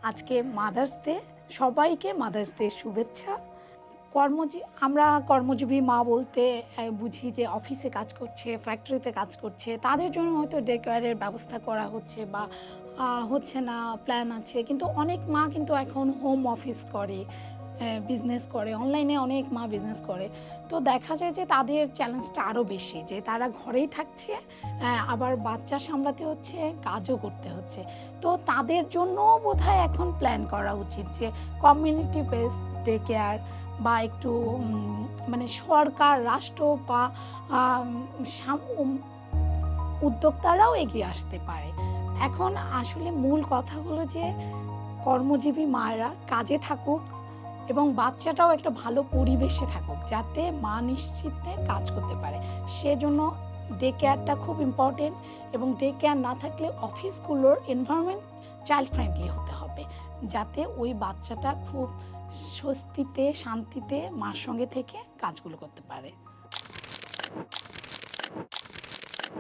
আজকে mother's day, সবাইকে mother's day শুভেচ্ছা। আমরা কর্মজীবী মা বলতে বুঝি যে অফিসে কাজ করছে, ফ্যাক্টরিতে কাজ করছে, তাদের জন্য হয়তো ডে কেয়ারের ব্যবস্থা করা হচ্ছে বা হচ্ছে না, প্ল্যান আছে। কিন্তু অনেক মা কিন্তু এখন হোম অফিস করে, বিজনেস করে, অনলাইনে অনেক মা বিজনেস করে। তো দেখা যায় যে তাদের চ্যালেঞ্জটা আরও বেশি, যে তারা ঘরেই থাকছে, আবার বাচ্চা সামলাতে হচ্ছে, কাজও করতে হচ্ছে। তো তাদের জন্যও বোধহয় এখন প্ল্যান করা উচিত যে কমিউনিটি বেসড ডে কেয়ার বা একটু মানে সরকার, রাষ্ট্র বা উদ্যোক্তারাও এগিয়ে আসতে পারে। এখন আসলে মূল কথা হলো যে কর্মজীবী মায়েরা কাজে থাকুক এবং বাচ্চাটাও একটা ভালো পরিবেশে থাকুক, যাতে মা নিশ্চিন্তে কাজ করতে পারে। সেজন্য ডে কেয়ারটা খুব ইম্পর্টেন্ট, এবং ডে কেয়ার না থাকলে অফিসগুলোর এনভায়রনমেন্ট চাইল্ড ফ্রেন্ডলি হতে হবে, যাতে ওই বাচ্চাটা খুব স্বস্তিতে, শান্তিতে মার সঙ্গে থেকে কাজগুলো করতে পারে।